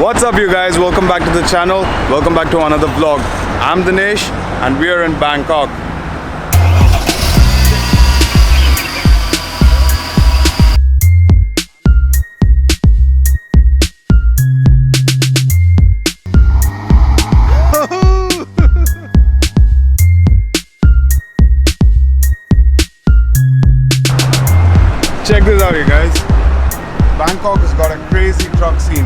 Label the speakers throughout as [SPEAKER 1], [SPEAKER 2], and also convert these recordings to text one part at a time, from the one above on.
[SPEAKER 1] What's up, you guys? Welcome back to the channel. Welcome back to another vlog. I'm Dinesh and we are in Bangkok. Check this out, you guys. Bangkok has got a crazy truck scene.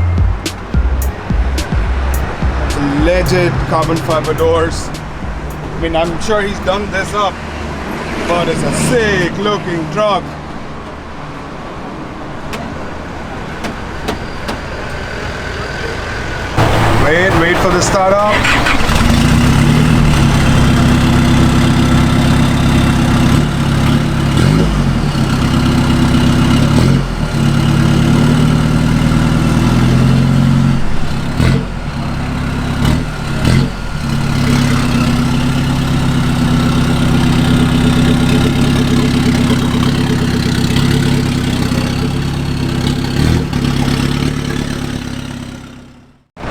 [SPEAKER 1] Legit carbon fiber doors. I mean, I'm sure he's done this up, but it's a sick looking truck. Wait for the startup.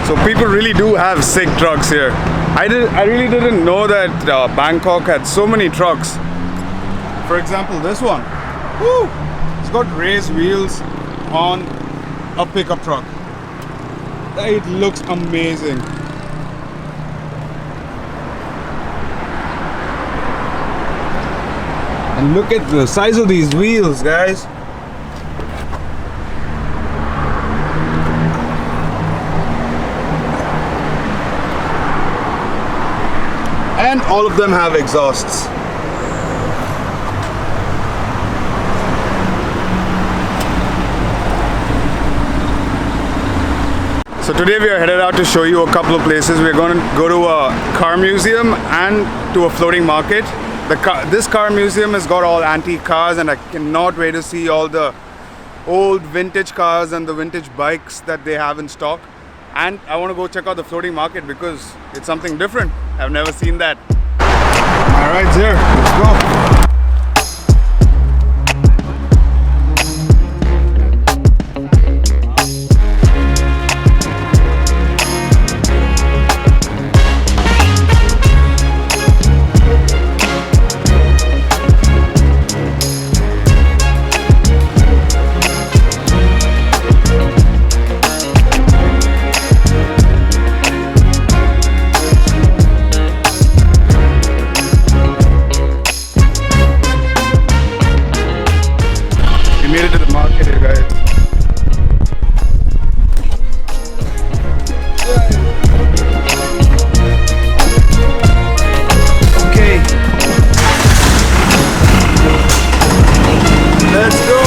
[SPEAKER 1] So people really do have sick trucks here. I really didn't know that Bangkok had so many trucks. For example, this one. Woo! It's got raised wheels on a pickup truck. It looks amazing. And look at the size of these wheels, guys. And all of them have exhausts. So today we are headed out to show you a couple of places. We're going to go to a car museum and to a floating market. This car museum has got all antique cars, and I cannot wait to see all the old vintage cars and the vintage bikes that they have in stock. And I want to go check out the floating market because it's something different. I've never seen that. All right, there, let's go. Made it to the market here, guys. Okay. Let's go.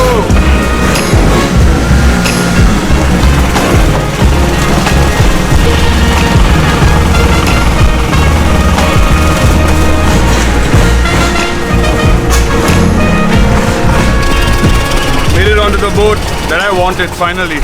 [SPEAKER 1] Onto the boat that I wanted finally.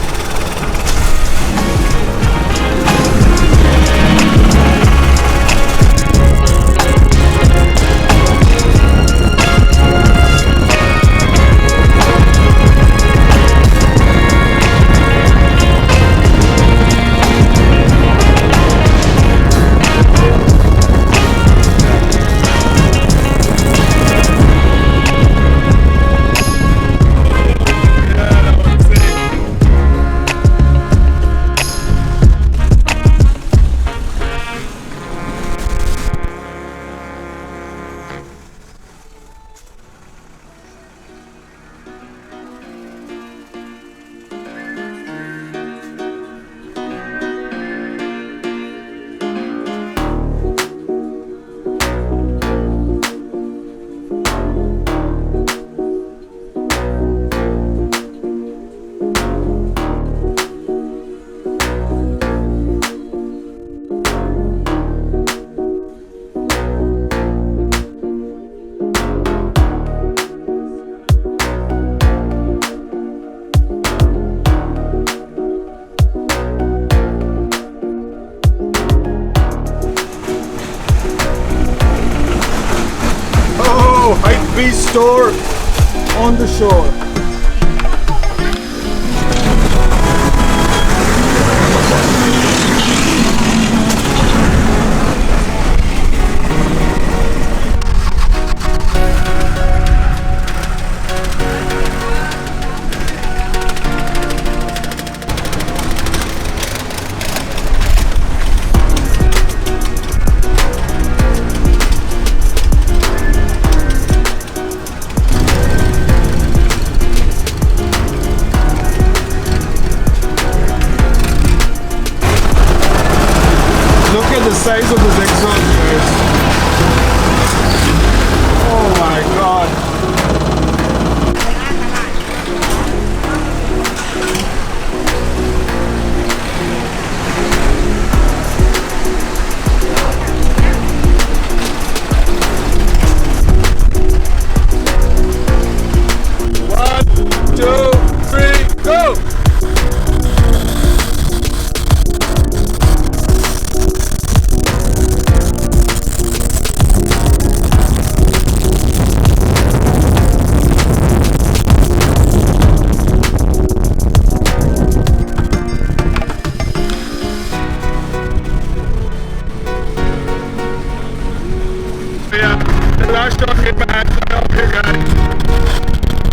[SPEAKER 1] Hypebeast store on the shore. the size of this exhaust, guys. Oh my god. One, two, three, go! Yeah, the last shot hit my hands right off here, guys.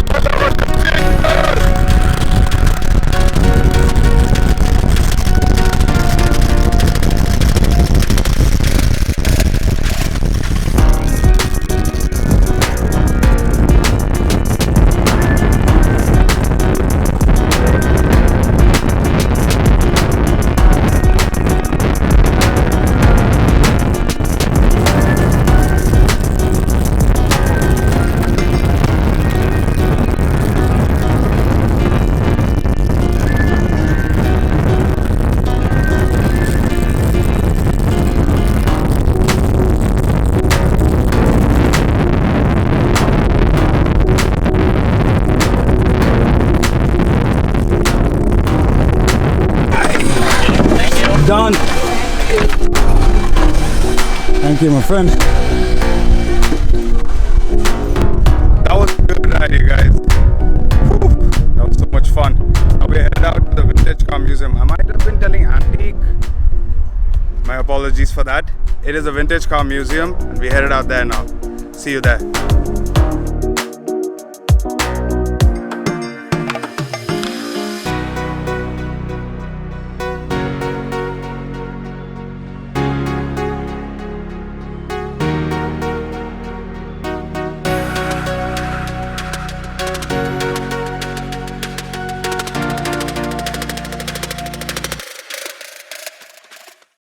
[SPEAKER 1] But that was ridiculous! Done. Thank you, my friend. That was a good ride, you guys. Whew. That was so much fun. Now we're headed out to the vintage car museum. I might have been telling antique. My apologies for that. It is a vintage car museum, and we headed out there now. See you there.